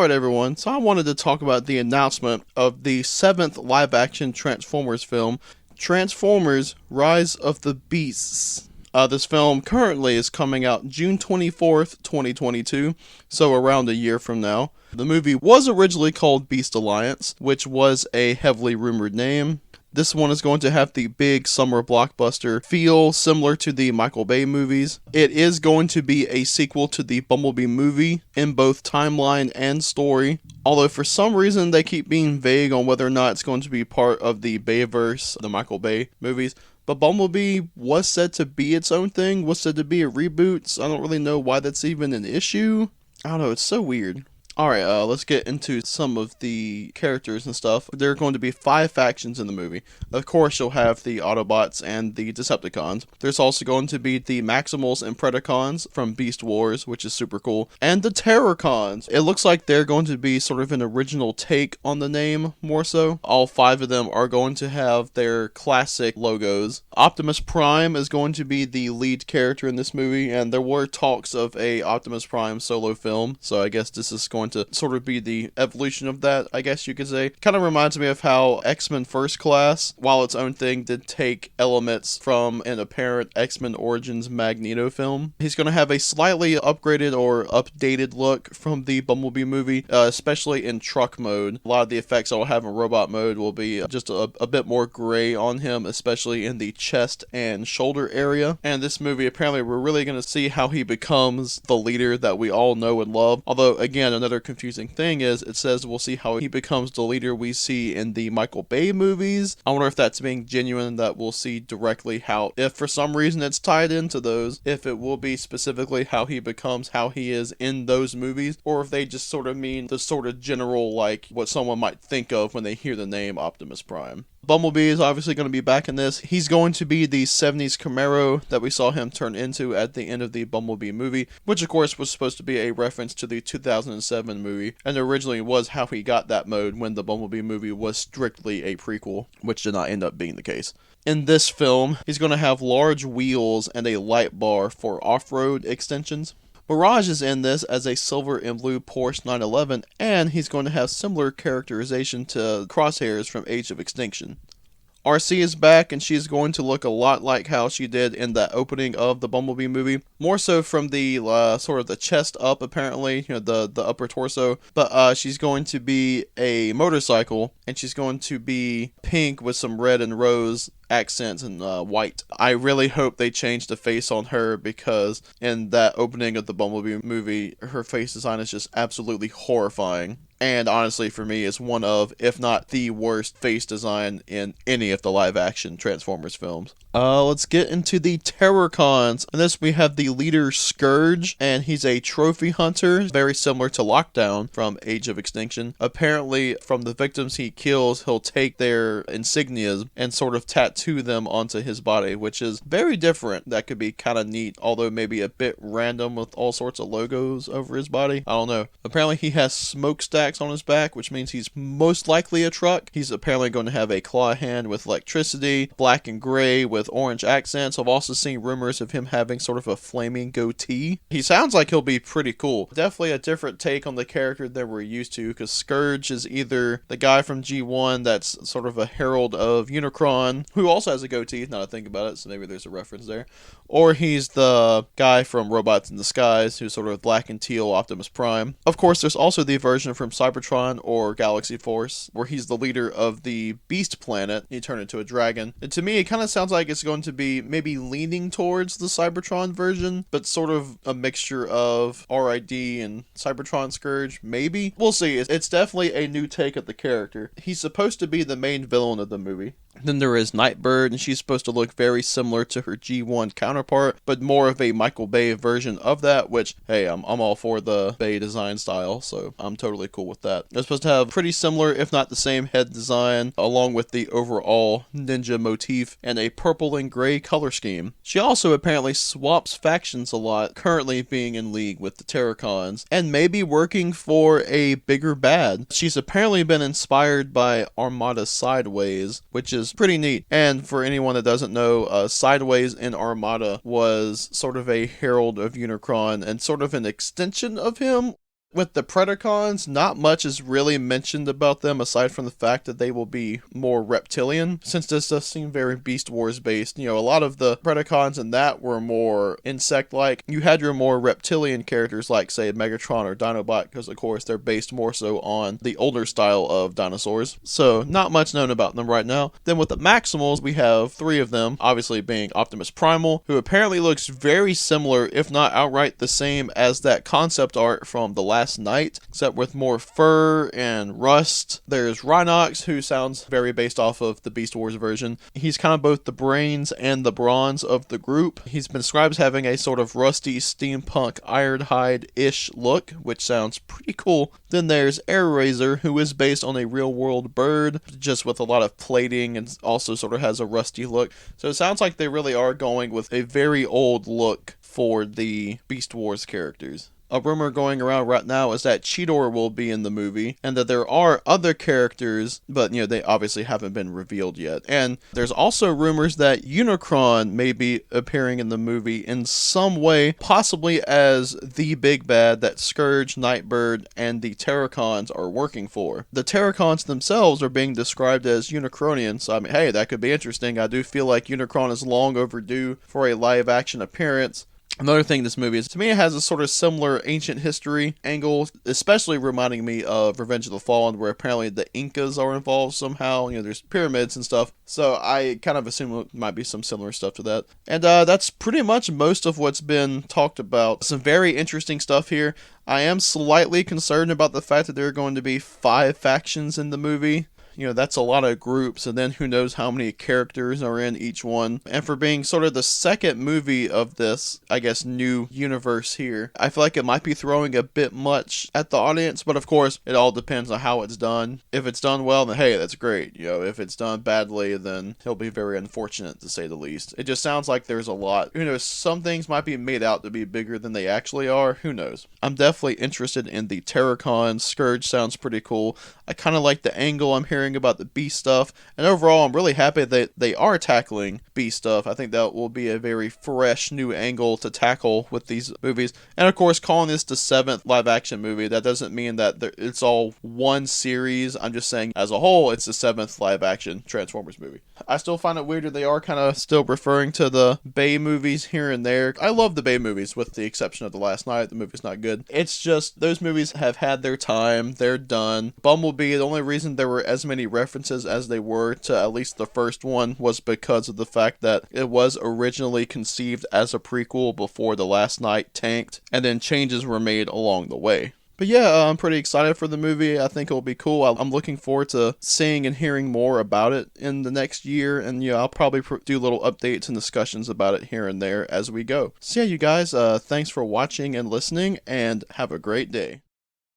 Alright everyone, so I wanted to talk about the announcement of the 7th live-action Transformers film, Transformers: Rise of the Beasts. This film currently is coming out June 24th, 2022, so around a year from now. The movie was originally called Beast Alliance, which was a heavily rumored name. This one is going to have the big summer blockbuster feel similar to the Michael Bay movies. It is going to be a sequel to the Bumblebee movie in both timeline and story. Although for some reason they keep being vague on whether or not it's going to be part of the Bayverse, the Michael Bay movies. But Bumblebee was said to be its own thing, was said to be a reboot, so I don't really know why that's even an issue. I don't know, it's so weird. Alright, let's get into some of the characters and stuff. There are going to be 5 factions in the movie. Of course, you'll have the Autobots and the Decepticons. There's also going to be the Maximals and Predacons from Beast Wars, which is super cool. And the Terrorcons. It looks like they're going to be sort of an original take on the name, more so. All 5 of them are going to have their classic logos. Optimus Prime is going to be the lead character in this movie, and there were talks of a Optimus Prime solo film, so I guess this is going to sort of be the evolution of that, I guess you could say. Kind of reminds me of how X-Men First Class, while its own thing, did take elements from an apparent X-Men Origins Magneto film. He's going to have a slightly upgraded or updated look from the Bumblebee movie, especially in truck mode. A lot of the effects I'll have in robot mode will be just a bit more gray on him, especially in the chest and shoulder area. And this movie, apparently, we're really going to see how he becomes the leader that we all know and love. Although, again, another confusing thing is it says we'll see how he becomes the leader we see in the Michael Bay movies. I wonder if that's being genuine, that we'll see directly how, if for some reason it's tied into those, if it will be specifically how he becomes how he is in those movies, or if they just sort of mean the sort of general, like, what someone might think of when they hear the name Optimus Prime. Bumblebee is obviously going to be back in this. He's going to be the 70s Camaro that we saw him turn into at the end of the Bumblebee movie, which of course was supposed to be a reference to the 2007 movie, and originally was how he got that mode when the Bumblebee movie was strictly a prequel, which did not end up being the case. In this film, he's going to have large wheels and a light bar for off-road extensions. Mirage is in this as a silver and blue Porsche 911, and he's going to have similar characterization to Crosshairs from Age of Extinction. RC is back, and she's going to look a lot like how she did in the opening of the Bumblebee movie. More so from the sort of the chest up, apparently, the upper torso. But she's going to be a motorcycle, and she's going to be pink with some red and rose accents and white. I really hope they change the face on her, because in that opening of the Bumblebee movie, her face design is just absolutely horrifying. And honestly, for me, it's one of, if not the worst face design in any of the live-action Transformers films. Let's get into the Terrorcons. In this, we have the leader Scourge, and he's a trophy hunter, very similar to Lockdown from Age of Extinction. Apparently, from the victims he kills, he'll take their insignias and sort of tattoo them onto his body, which is very different. That could be kind of neat, although maybe a bit random with all sorts of logos over his body. I don't know. Apparently, he has smokestacks on his back, which means he's most likely a truck. He's apparently going to have a claw hand with electricity, black and gray with orange accents. I've also seen rumors of him having sort of a flaming goatee. He sounds like he'll be pretty cool. Definitely a different take on the character than we're used to, because Scourge is either the guy from G1 that's sort of a herald of Unicron, who also has a goatee, now that I think about it, so maybe there's a reference there, or he's the guy from Robots in Disguise, who's sort of black and teal Optimus Prime. Of course, there's also the version from Cybertron or Galaxy Force, where he's the leader of the Beast Planet. He turned into a dragon. And to me, it kind of sounds like it's going to be maybe leaning towards the Cybertron version, but sort of a mixture of RID and Cybertron Scourge, maybe? We'll see. It's definitely a new take of the character. He's supposed to be the main villain of the movie. Then there is Nightbird, and she's supposed to look very similar to her G1 counterpart, but more of a Michael Bay version of that, which, hey, I'm all for the Bay design style, so I'm totally cool with that. They're supposed to have pretty similar, if not the same, head design, along with the overall ninja motif and a purple and gray color scheme. She also apparently swaps factions a lot, currently being in league with the Terrorcons, and maybe working for a bigger bad. She's apparently been inspired by Armada Sideways, which is pretty neat. And for anyone that doesn't know, Sideways in Armada was sort of a herald of Unicron and sort of an extension of him. With the Predacons, not much is really mentioned about them aside from the fact that they will be more reptilian, since this does seem very Beast Wars based. A lot of the Predacons in that were more insect-like. You had your more reptilian characters like, say, Megatron or Dinobot, because of course they're based more so on the older style of dinosaurs. So not much known about them right now. Then with the Maximals, we have 3 of them, obviously being Optimus Primal, who apparently looks very similar, if not outright the same, as that concept art from the last night, except with more fur and rust. There's Rhinox, who sounds very based off of the Beast Wars version. He's kind of both the brains and the bronze of the group. He's been described as having a sort of rusty steampunk Ironhide-ish look, which sounds pretty cool. Then there's Air Razor, who is based on a real-world bird, just with a lot of plating and also sort of has a rusty look. So it sounds like they really are going with a very old look for the Beast Wars characters. A rumor going around right now is that Cheetor will be in the movie, and that there are other characters, but they obviously haven't been revealed yet. And there's also rumors that Unicron may be appearing in the movie in some way, possibly as the big bad that Scourge, Nightbird, and the Terracons are working for. The Terracons themselves are being described as Unicronian, so hey, that could be interesting. I do feel like Unicron is long overdue for a live-action appearance. Another thing this movie is, to me, it has a sort of similar ancient history angle, especially reminding me of Revenge of the Fallen, where apparently the Incas are involved somehow. There's pyramids and stuff. So I kind of assume it might be some similar stuff to that. And that's pretty much most of what's been talked about. Some very interesting stuff here. I am slightly concerned about the fact that there are going to be 5 factions in the movie. That's a lot of groups, and then who knows how many characters are in each one. And for being sort of the second movie of this, I guess, new universe here, I feel like it might be throwing a bit much at the audience, but of course, it all depends on how it's done. If it's done well, then hey, that's great. If it's done badly, then it'll be very unfortunate, to say the least. It just sounds like there's a lot. Who knows, some things might be made out to be bigger than they actually are. Who knows? I'm definitely interested in the Terracon. Scourge sounds pretty cool. I kind of like the angle I'm hearing about the Beast stuff, and overall I'm really happy that they are tackling Beast stuff. I think that will be a very fresh new angle to tackle with these movies. And of course, calling this the 7th live action movie, that doesn't mean that it's all one series. I'm just saying as a whole it's the 7th live action Transformers movie. I still find it weird that they are kind of still referring to the Bay movies here and there. I love the Bay movies with the exception of The Last Night. The movie's not good. It's just those movies have had their time. They're done. Bumblebee, the only reason there were as many references as they were to at least the first one was because of the fact that it was originally conceived as a prequel before The Last Night tanked, and then changes were made along the way. But yeah, I'm pretty excited for the movie. I think it'll be cool. I'm looking forward to seeing and hearing more about it in the next year. And I'll probably do little updates and discussions about it here and there as we go. So yeah, you guys, thanks for watching and listening, and have a great day.